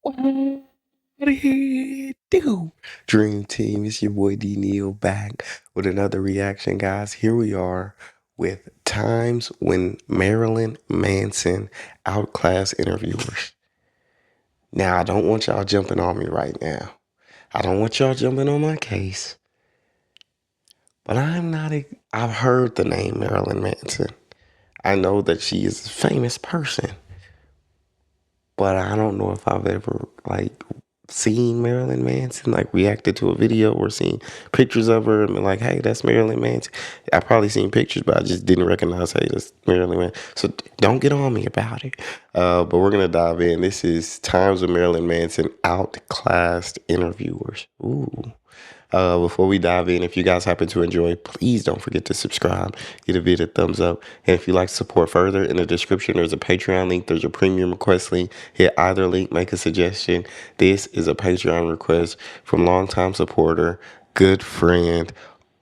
What it do? Dream Team, it's your boy D Neil back with another reaction, guys. Here we are with times when Marilyn Manson outclassed interviewers. Now, I don't want y'all jumping on me right now. I don't want y'all jumping on my case. But I've heard the name Marilyn Manson. I know that she is a famous person. But I don't know if I've ever seen Marilyn Manson, like reacted to a video or seen pictures of her and been like, hey, that's Marilyn Manson. I probably seen pictures, but I just didn't recognize, hey, that's Marilyn Manson. So don't get on me about it. But we're gonna dive in. This is Times with Marilyn Manson Outclassed Interviewers. Ooh. Before we dive in, if you guys happen to enjoy, please don't forget to subscribe, give a video a thumbs up. And if you'd like to support further, in the description, there's a Patreon link, there's a premium request link. Hit either link, make a suggestion. This is a Patreon request from longtime supporter, good friend,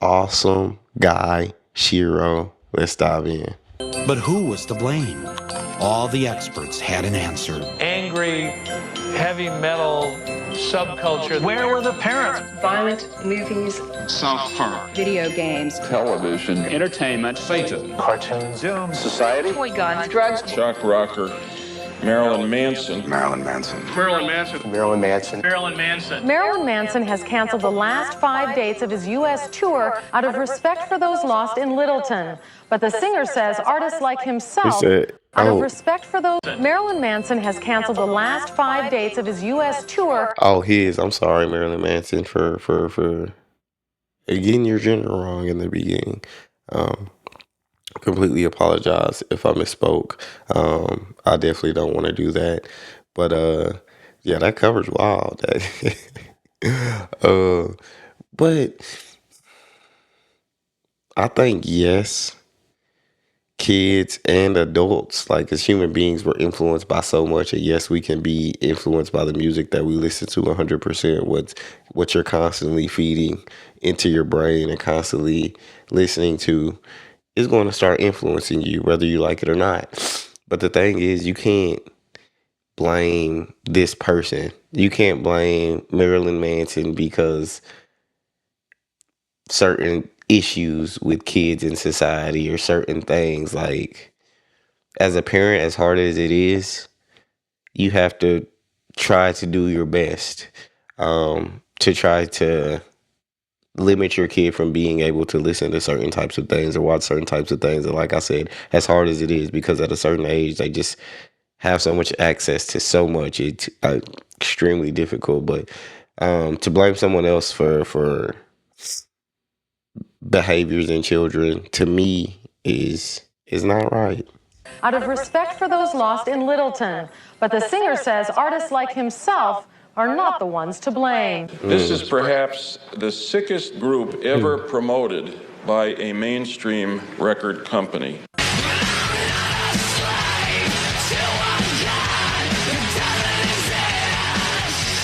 awesome guy, Shiro. Let's dive in. But who was to blame? All the experts had an answer. Angry, heavy metal subculture. Where were the parents? Violent movies, South Park, video games, television, Entertainment, Satan, Cartoons. Zoom, society, toy guns, drugs, shock rocker, Marilyn Manson. Marilyn Manson. Marilyn Manson. Marilyn Manson. Marilyn Manson. Marilyn Manson has canceled the last 5 dates of his U.S. tour out of respect for those lost in Littleton. But the singer says artists like himself, out of respect for those, Marilyn Manson has canceled the last 5 dates of his U.S. tour. Oh, I'm sorry, Marilyn Manson, for getting your gender wrong in the beginning. Completely apologize if I misspoke. I definitely don't want to do that. But yeah, that cover's wild. But I think yes, kids and adults, like as human beings, we're influenced by so much, and yes, we can be influenced by the music that we listen to 100%. What you're constantly feeding into your brain and constantly listening to is going to start influencing you, whether you like it or not. But the thing is, you can't blame this person. You can't blame Marilyn Manson because certain issues with kids in society or certain things. Like, as a parent, as hard as it is, you have to try to do your best to try to limit your kid from being able to listen to certain types of things or watch certain types of things. And like I said, as hard as it is, because at a certain age, they just have so much access to so much, it's extremely difficult. But to blame someone else for behaviors in children, to me, is not right. Out of respect for those lost in Littleton. But the singer says artists like himself are not the ones to blame. This is perhaps the sickest group ever promoted by a mainstream record company.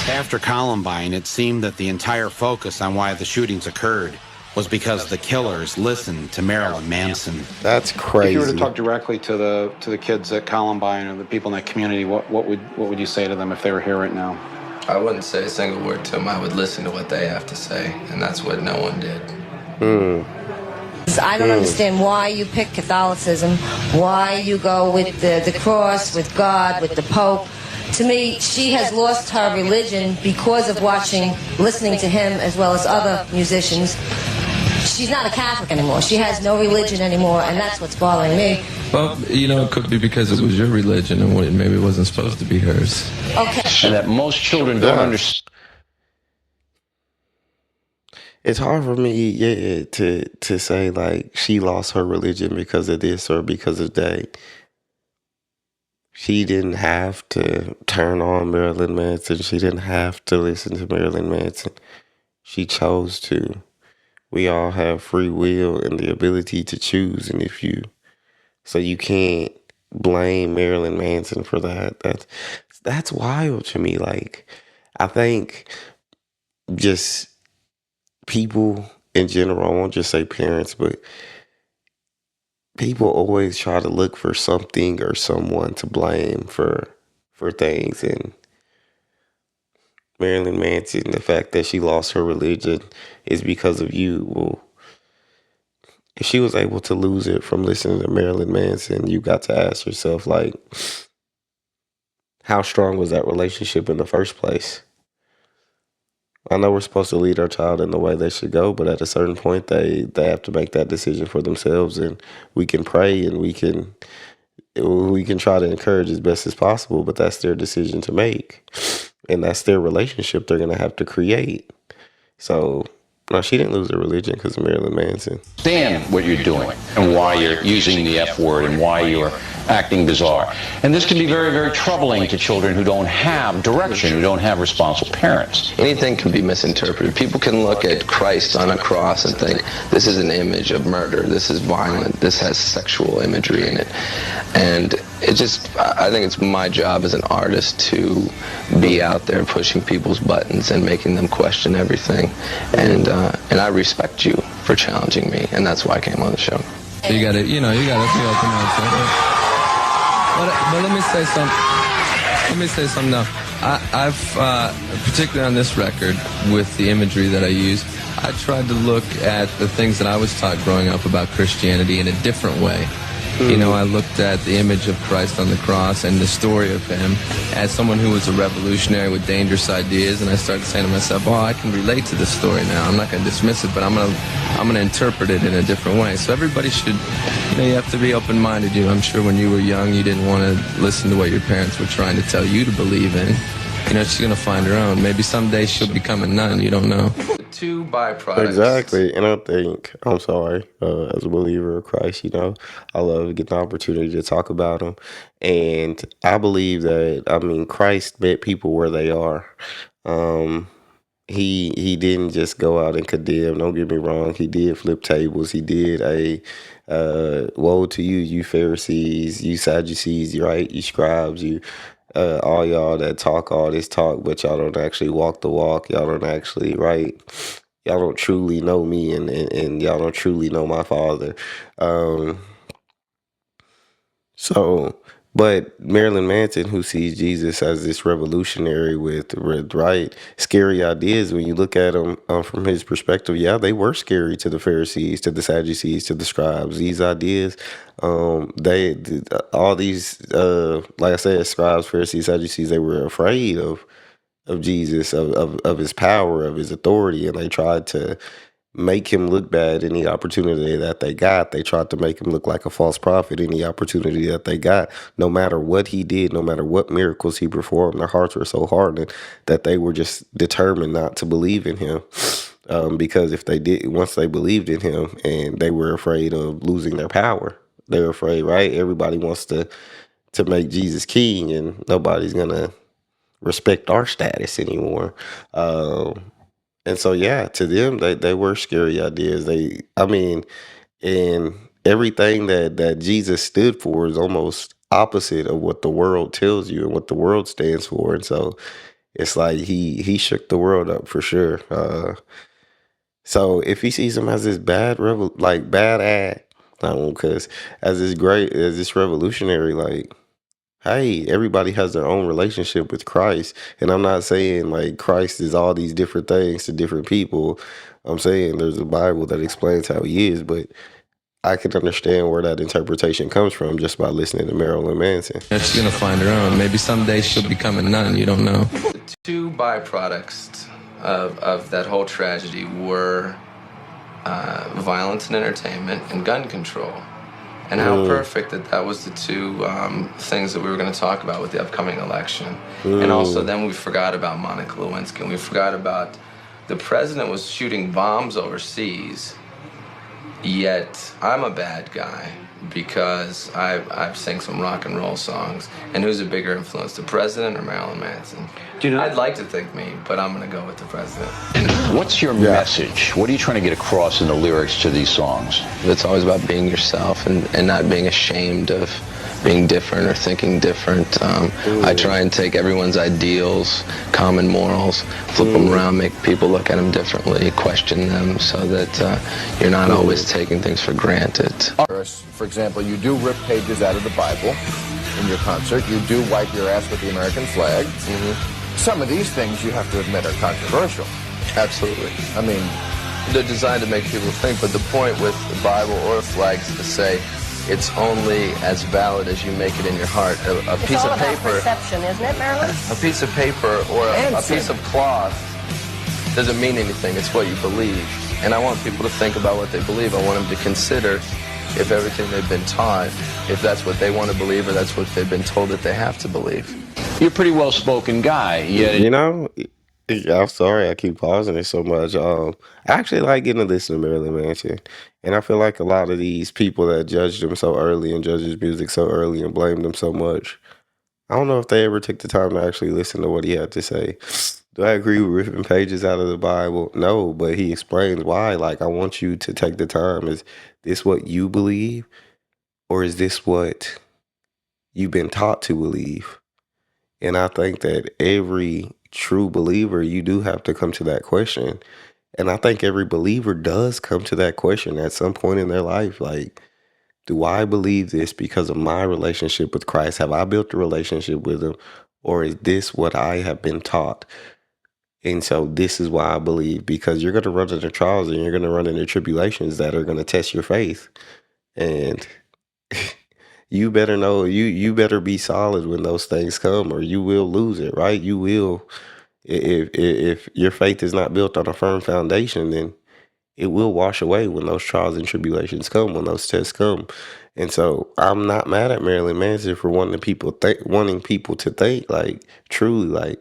After Columbine, it seemed that the entire focus on why the shootings occurred was because the killers listened to Marilyn Manson. That's crazy. If you were to talk directly to the kids at Columbine or the people in that community, what would you say to them if they were here right now? I wouldn't say a single word to them. I would listen to what they have to say, and that's what no one did. I don't understand why you pick Catholicism, why you go with the cross, with God, with the Pope. To me, she has lost her religion because of listening to him as well as other musicians. She's not a Catholic anymore. She has no religion anymore, and that's what's bothering me. Well, it could be because it was your religion and maybe it wasn't supposed to be hers. Okay. And that most children don't understand. It's hard for me, to say like she lost her religion because of this or because of that. She didn't have to turn on Marilyn Manson. She didn't have to listen to Marilyn Manson. She chose to. We all have free will and the ability to choose, and so you can't blame Marilyn Manson for that. That's wild to me. Like, I think just people in general, I won't just say parents, but people always try to look for something or someone to blame for things. And Marilyn Manson, the fact that she lost her religion is because of you. Well, if she was able to lose it from listening to Marilyn Manson, you got to ask yourself, like, how strong was that relationship in the first place? I know we're supposed to lead our child in the way they should go, but at a certain point, they have to make that decision for themselves, and we can pray and we can try to encourage as best as possible, but that's their decision to make, and that's their relationship they're gonna have to create. So, no, she didn't lose her religion because of Marilyn Manson. Understand what you're doing and why you're using the F word and why you're acting bizarre. And this can be very, very troubling to children who don't have direction, who don't have responsible parents. Anything can be misinterpreted. People can look at Christ on a cross and think, this is an image of murder, this is violent, this has sexual imagery in it. And I think it's my job as an artist to be out there pushing people's buttons and making them question everything. And I respect you for challenging me, and that's why I came on the show. You gotta be open-minded. But let me say something now. I've particularly on this record, with the imagery that I use, I tried to look at the things that I was taught growing up about Christianity in a different way. You know, I looked at the image of Christ on the cross and the story of him as someone who was a revolutionary with dangerous ideas, and I started saying to myself, oh, I can relate to this story now. I'm not going to dismiss it, but I'm going to interpret it in a different way. So everybody should, you have to be open-minded. I'm sure when you were young, you didn't want to listen to what your parents were trying to tell you to believe in. She's going to find her own. Maybe someday she'll become a nun. You don't know. Two byproducts. Exactly. And I think, I'm sorry, as a believer of Christ, I love getting the opportunity to talk about him. And I believe that, Christ met people where they are. He didn't just go out and condemn. Don't get me wrong. He did flip tables. He did woe to you, you Pharisees, you Sadducees, right? You scribes, you all y'all that talk all this talk, but y'all don't actually walk the walk. Y'all don't actually, right? Y'all don't truly know me, and y'all don't truly know my Father. But Marilyn Manson, who sees Jesus as this revolutionary with right scary ideas, when you look at him from his perspective, yeah, they were scary to the Pharisees, to the Sadducees, to the scribes. These ideas, all these, like I said, scribes, Pharisees, Sadducees, they were afraid of Jesus, of his power, of his authority, and they tried to make him look bad any opportunity that they got. They tried to make him look like a false prophet any opportunity that they got. No matter what he did, no matter what miracles he performed, their hearts were so hardened that they were just determined not to believe in him. Because if they did, once they believed in him, and they were afraid of losing their power, they were afraid, right? Everybody wants to make Jesus king, and nobody's gonna respect our status anymore. And so, yeah, to them, they were scary ideas. And everything that Jesus stood for is almost opposite of what the world tells you and what the world stands for. And so it's like he shook the world up for sure. So if he sees him as this bad ad, because as this revolutionary, like, hey, everybody has their own relationship with Christ. And I'm not saying like Christ is all these different things to different people. I'm saying there's a Bible that explains how he is, but I can understand where that interpretation comes from just by listening to Marilyn Manson. She's going to find her own. Maybe someday she'll become a nun. You don't know. The two byproducts of that whole tragedy were violence and entertainment and gun control. And how perfect that was the two things that we were going to talk about with the upcoming election. And also then we forgot about Monica Lewinsky, and we forgot about the president was shooting bombs overseas, yet I'm a bad guy because I've sang some rock and roll songs. And who's a bigger influence, the president or Marilyn Manson? I'd like to think me, but I'm going to go with the president. What's your message? What are you trying to get across in the lyrics to these songs? It's always about being yourself and not being ashamed of being different or thinking different. I try and take everyone's ideals, common morals, flip them around, make people look at them differently, question them, so that you're not always taking things for granted. For example, you do rip pages out of the Bible in your concert. You do wipe your ass with the American flag. some of these things you have to admit are controversial. Absolutely. I mean, they're designed to make people think, but the point with the Bible or flags is to say it's only as valid as you make it in your heart. A piece of paper, perception, isn't it, Marilyn? a piece of paper or a piece of cloth doesn't mean anything. It's what you believe. And I want people to think about what they believe. I want them to consider if everything they've been taught, if that's what they want to believe or that's what they've been told that they have to believe. You're a pretty well-spoken guy. You know, I'm sorry I keep pausing it so much. I actually like getting to listen to Marilyn Manson. And I feel like a lot of these people that judged him so early and judged his music so early and blamed him so much, I don't know if they ever took the time to actually listen to what he had to say. Do I agree with ripping pages out of the Bible? No, but he explains why. Like, I want you to take the time. Is this what you believe? Or is this what you've been taught to believe? And I think that every true believer, you do have to come to that question. And I think every believer does come to that question at some point in their life. Like, do I believe this because of my relationship with Christ? Have I built a relationship with him? Or is this what I have been taught? And so this is why I believe, because you're going to run into trials and you're going to run into tribulations that are going to test your faith. And you better know, you better be solid when those things come, or you will lose it, right? You will, if your faith is not built on a firm foundation, then it will wash away when those trials and tribulations come, when those tests come. And so I'm not mad at Marilyn Manson for wanting people to think, like, truly, like,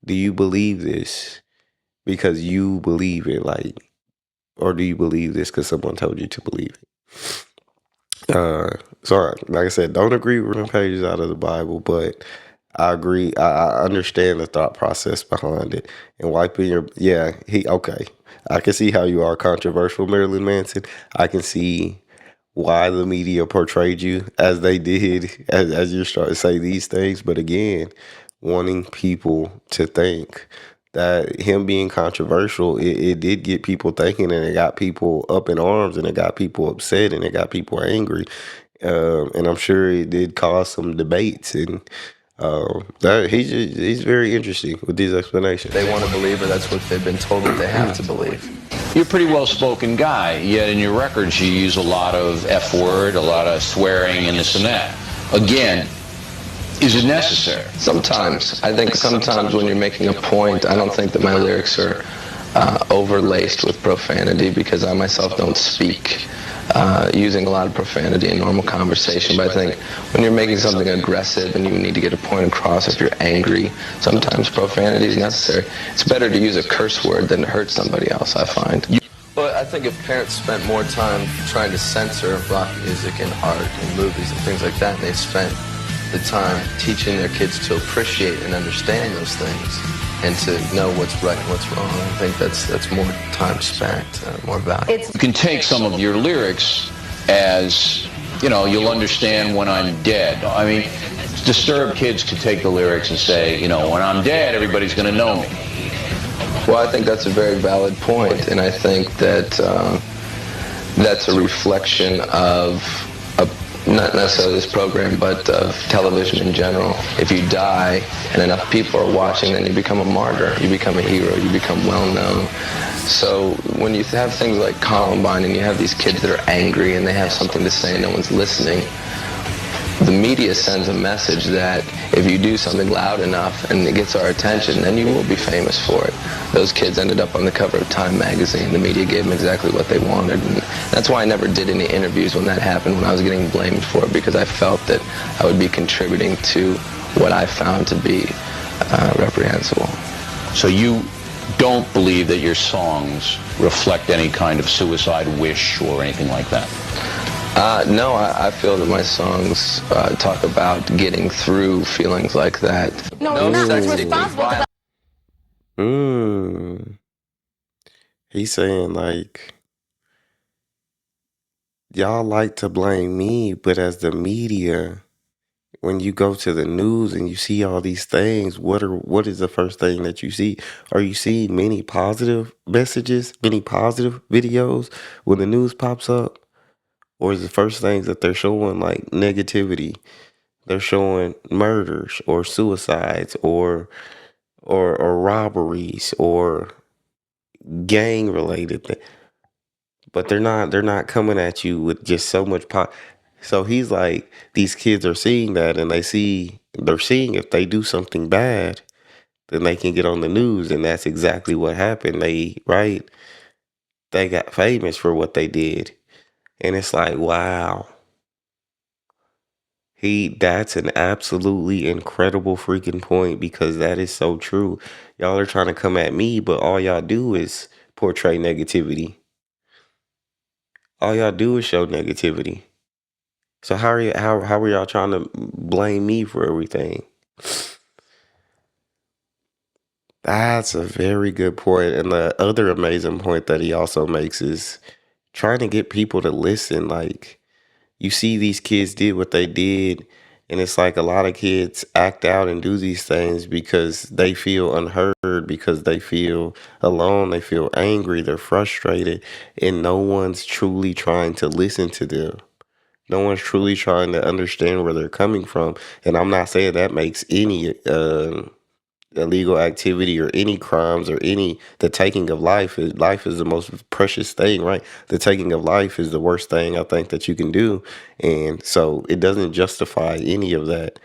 do you believe this because you believe it, like, or do you believe this because someone told you to believe it? Sorry, like I said, don't agree with ripping pages out of the Bible, but I agree. I understand the thought process behind it. And wiping your, okay. I can see how you are controversial, Marilyn Manson. I can see why the media portrayed you as they did, as you're starting to say these things. But again, wanting people to think that him being controversial, it did get people thinking, and it got people up in arms, and it got people upset, and it got people angry. And I'm sure it did cause some debates, and that he's very interesting with these explanations. They want to believe, or that's what they've been told that they have to believe. You're a pretty well-spoken guy, yet in your records you use a lot of F-word, a lot of swearing, and this and that. Again, is it necessary? Sometimes. I think sometimes when you're making a point, I don't think that my lyrics are overlaced with profanity, because I myself don't speak using a lot of profanity in normal conversation. But I think when you're making something aggressive and you need to get a point across, if you're angry, sometimes profanity is necessary. It's better to use a curse word than to hurt somebody else, I find. But I think if parents spent more time trying to censor rock music and art and movies and things like that, and they spent the time teaching their kids to appreciate and understand those things and to know what's right and what's wrong, I think that's more time spent, more value. You can take some of your lyrics as, you'll understand when I'm dead. I mean, disturbed kids could take the lyrics and say, when I'm dead, everybody's going to know me. Well, I think that's a very valid point, and I think that that's a reflection of not necessarily this program, but television in general. If you die and enough people are watching, then you become a martyr, you become a hero, you become well-known. So when you have things like Columbine and you have these kids that are angry and they have something to say and no one's listening, the media sends a message that if you do something loud enough and it gets our attention, then you will be famous for it. Those kids ended up on the cover of Time magazine. The media gave them exactly what they wanted. And that's why I never did any interviews when that happened, when I was getting blamed for it, because I felt that I would be contributing to what I found to be reprehensible. So you don't believe that your songs reflect any kind of suicide wish or anything like that? No, I feel that my songs talk about getting through feelings like that. No, you're not responsible for that. He's saying, like, y'all like to blame me, but as the media, when you go to the news and you see all these things, what is the first thing that you see? Are you seeing many positive messages, many positive videos when the news pops up? Or is the first things that they're showing like negativity? They're showing murders or suicides or or robberies or gang related things. But they're not coming at you with just so much So he's like, these kids are seeing that, and they're seeing if they do something bad, then they can get on the news, and that's exactly what happened. They got famous for what they did. And it's like, wow. That's an absolutely incredible freaking point, because that is so true. Y'all are trying to come at me, but all y'all do is portray negativity. All y'all do is show negativity. So how are y'all trying to blame me for everything? That's a very good point. And the other amazing point that he also makes is trying to get people to listen. Like, you see these kids did what they did, and it's like a lot of kids act out and do these things because they feel unheard, because they feel alone, they feel angry, they're frustrated, and no one's truly trying to listen to them. No one's truly trying to understand where they're coming from. And I'm not saying that makes any illegal activity or any crimes or the taking of life is the most precious thing, right? The taking of life is the worst thing I think that you can do. And so it doesn't justify any of that.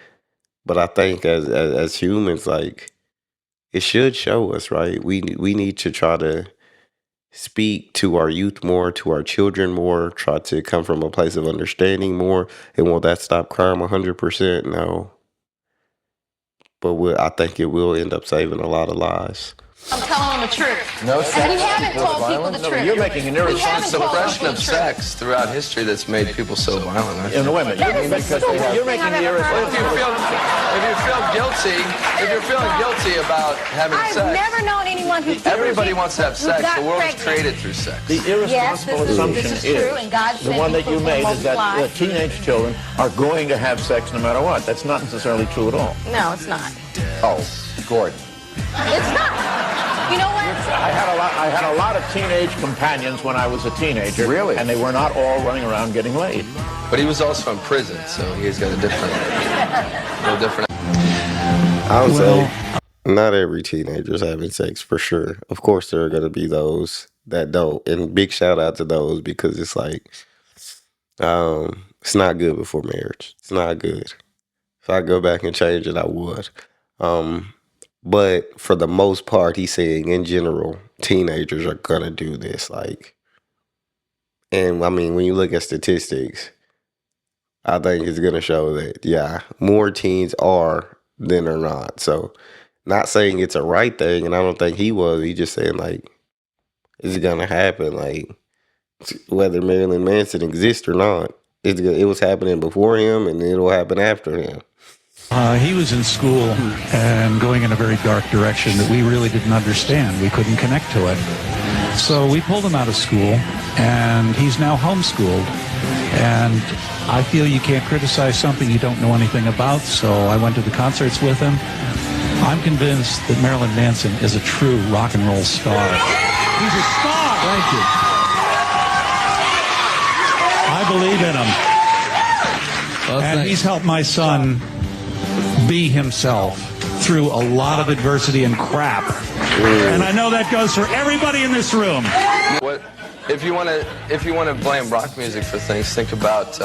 But I think as humans, like, it should show us, right? We need to try to speak to our youth more, to our children more, try to come from a place of understanding more. And will that stop crime 100%? No. But I think it will end up saving a lot of lives. I'm telling them the truth. No And sex we haven't equals told people violence? the No, truth. you're making an We haven't irresponsible told Suppression people of the truth. sex throughout history that's made people so violent. I In think. the women. That is the Because stupidest you're thing making I've the ever heard. If you feel guilty, if you're feeling guilty about having I've sex, never known anyone who everybody wants to have who sex. got The world was pregnant. created through sex. The irresponsible Yes, assumption this is true, and God the said one that you people made will is that multiply. teenage children are going to have sex no matter what. That's not necessarily true at all. No, it's not. Oh, Gordon. It's not. You know what? I had a lot of teenage companions when I was a teenager. Really? And they were not all running around getting laid. But he was also in prison, so he's got a different. I would say not every teenager's having sex, for sure. Of course, there are going to be those that don't. And big shout out to those, because it's like, it's not good before marriage. It's not good. If I go back and change it, I would. But for the most part, he's saying in general, teenagers are going to do this. Like, and I mean, when you look at statistics, I think it's going to show that, yeah, more teens are than are not. So, not saying it's a right thing, and I don't think he was. He just saying, like, it's going to happen. Like, whether Marilyn Manson exists or not, it was happening before him, and it'll happen after him. He was in school and going in a very dark direction that we really didn't understand. We couldn't connect to it. So we pulled him out of school, and he's now homeschooled. And I feel you can't criticize something you don't know anything about, so I went to the concerts with him. I'm convinced that Marilyn Manson is a true rock and roll star. He's a star! Thank you. I believe in him. Well, And he's helped my son be himself through a lot of adversity and crap. And I know that goes for everybody in this room. What if you want to blame rock music for things? Think about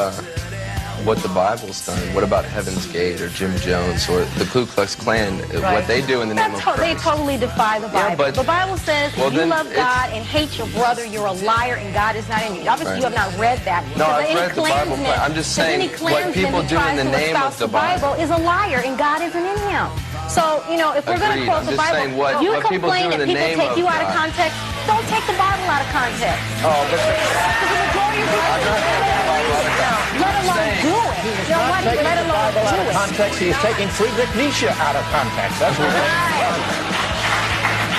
what the Bible's done. What about Heaven's Gate or Jim Jones or the Ku Klux Klan? Right. What they do in the name of They Christ. totally defy the Bible. Yeah, but- The Bible says Well, if you then love it's- God and hate your brother, you're a liar and God is not in you. Obviously, you have not read that. No, Because I've any read the Bible, Klansman- but I'm just because saying any what Klansman people who do in tries the to name of espouse the Bible is a liar and God isn't in him. So, you know, if we're going to Agreed. quote I'm the just Bible, saying what you people complain do in that the people name take of you out of God. context. Don't take the Bible out of context. Oh, but Because the majority of people let alone do it. You know what? Taking Let the alone Bible out do of it. context, he is taking Friedrich Nietzsche out of context. That's what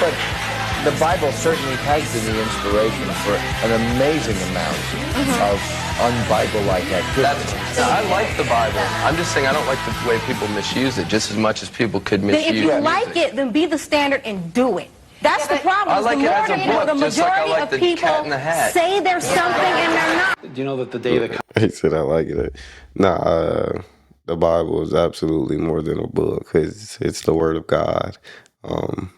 But the Bible certainly has been the inspiration for an amazing amount of un-Bible-like activity. I like the Bible. I'm just saying I don't like the way people misuse it just as much as people could Then misuse if you music. like it, then be the standard and do it. That's the problem. I like the it as a book, the just like I majority like of the people Cat in the Hat. say there's something and they're not. Do you know that the day that He said, I like it. Nah, the Bible is absolutely more than a book. It's the word of God. Um,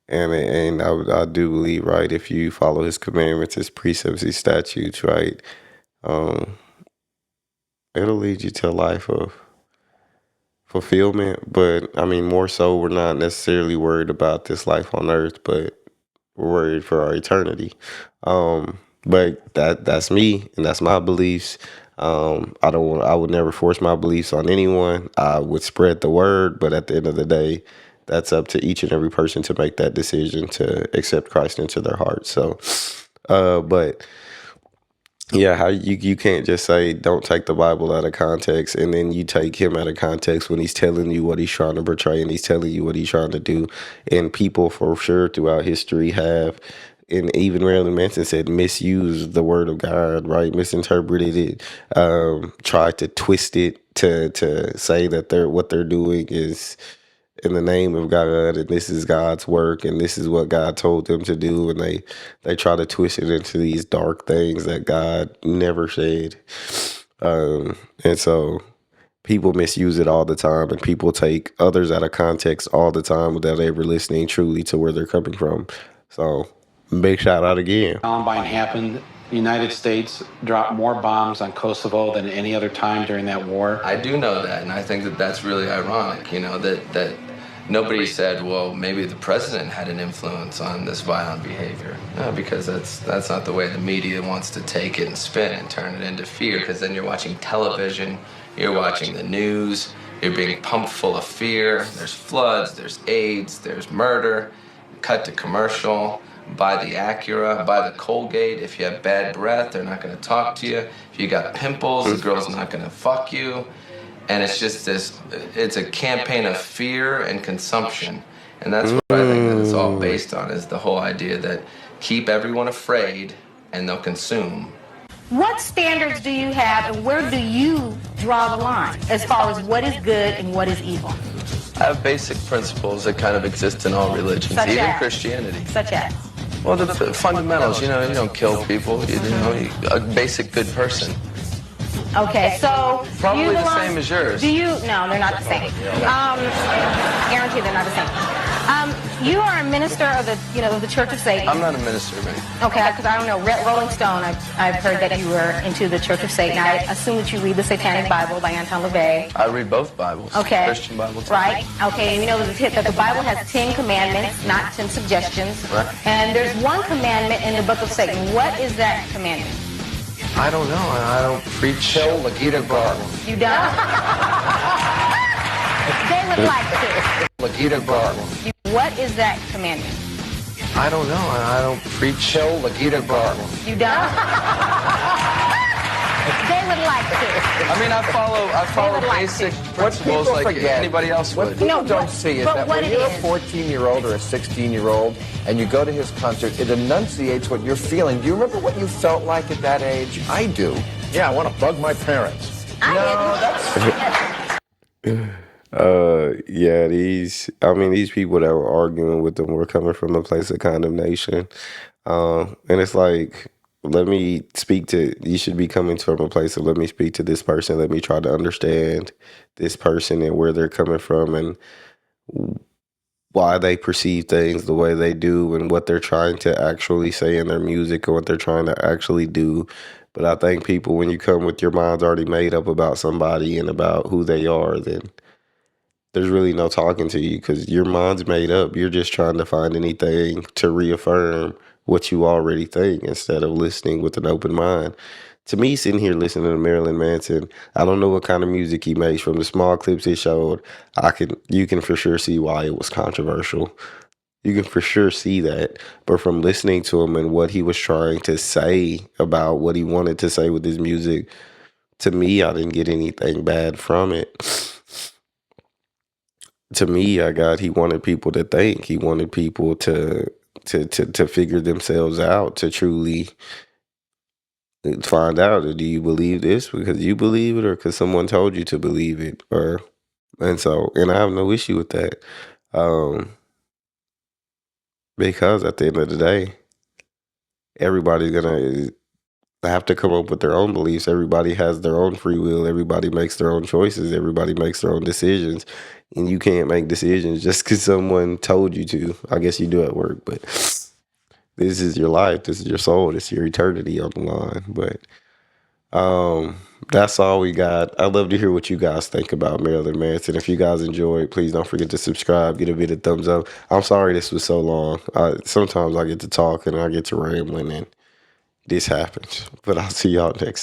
and I do believe, right, if you follow his commandments, his precepts, his statutes, right, um, it'll lead you to a life of fulfillment. But I mean, more so, we're not necessarily worried about this life on earth, but we're worried for our eternity. But that's me, and that's my beliefs. I would never force my beliefs on anyone. I would spread the word, but at the end of the day, that's up to each and every person to make that decision to accept Christ into their heart. So, but yeah, how you can't just say don't take the Bible out of context and then you take him out of context when he's telling you what he's trying to portray and he's telling you what he's trying to do. And people for sure throughout history have, and even Marilyn Manson said, misused the word of God, right? Misinterpreted it, tried to twist it to say that what they're doing is in the name of God, and this is God's work, and this is what God told them to do, and they try to twist it into these dark things that God never said, and so people misuse it all the time, and people take others out of context all the time without ever listening truly to where they're coming from. So big shout out again. Columbine happened, the United States dropped more bombs on Kosovo than any other time during that war. I do know that, and I think that that's really ironic, that nobody said, well, maybe the president had an influence on this violent behavior. No, because that's not the way the media wants to take it and spin and turn it into fear, because then you're watching television, you're watching the news, you're being pumped full of fear. There's floods, there's AIDS, there's murder. Cut to commercial. Buy the Acura, buy the Colgate. If you have bad breath, they're not going to talk to you. If you got pimples, the girl's not going to fuck you. And it's just it's a campaign of fear and consumption. And that's what I think that it's all based on, is the whole idea that keep everyone afraid and they'll consume. What standards do you have, and where do you draw the line as far as what is good and what is evil? I have basic principles that kind of exist in all religions, Such even as? Christianity. Such as? Well, the fundamentals, you don't kill people, a basic good person. Okay, so Probably you the belong, same as yours. No, they're not the same. Guarantee they're not the same. You are a minister of the Church of Satan. I'm not a minister, man. Okay, because I don't know, Rolling Stone, I've heard that you were into the Church of Satan. I assume that you read the Satanic Bible by Anton LaVey. I read both Bibles. Okay. Christian Bible too. Right. Okay, and you know that the Bible has 10 commandments, not 10 suggestions. Right. And there's one commandment in the book of Satan. What is that commandment? I don't know. I don't preach. Kill Lagita Garland. You don't? They would like to. Lagita Garland. What is that commandment? I don't know. I don't preach. Kill Lagita Garland. You don't? They would like to. I mean, I follow would like basic to. principles like anybody else What would. people No, don't but- see is but that what when it you're a is- 14-year-old or a 16-year-old and you go to his concert, it enunciates what you're feeling. Do you remember what you felt like at that age? I do. Yeah, I want to bug my parents. Yeah, these people that were arguing with them were coming from a place of condemnation. And it's like, you should be coming from a place of, let me speak to this person. Let me try to understand this person and where they're coming from and why they perceive things the way they do and what they're trying to actually say in their music or what they're trying to actually do. But I think people, when you come with your minds already made up about somebody and about who they are, then there's really no talking to you because your mind's made up. You're just trying to find anything to reaffirm what you already think instead of listening with an open mind. To me, sitting here listening to Marilyn Manson, I don't know what kind of music he makes. From the small clips he showed, you can for sure see why it was controversial. You can for sure see that. But from listening to him and what he was trying to say about what he wanted to say with his music, to me, I didn't get anything bad from it. To me, he wanted people to think. He wanted people to figure themselves out, to truly find out, do you believe this because you believe it or because someone told you to believe it? And I have no issue with that. Because at the end of the day, everybody's gonna have to come up with their own beliefs. Everybody has their own free will. Everybody makes their own choices. Everybody makes their own decisions. And you can't make decisions just because someone told you to. I guess you do at work, but this is your life. This is your soul. This is your eternity on the line. But that's all we got. I'd love to hear what you guys think about Marilyn Manson. If you guys enjoyed, please don't forget to subscribe. Get a bit of thumbs up. I'm sorry this was so long. Sometimes I get to talk and I get to rambling and this happens. But I'll see y'all next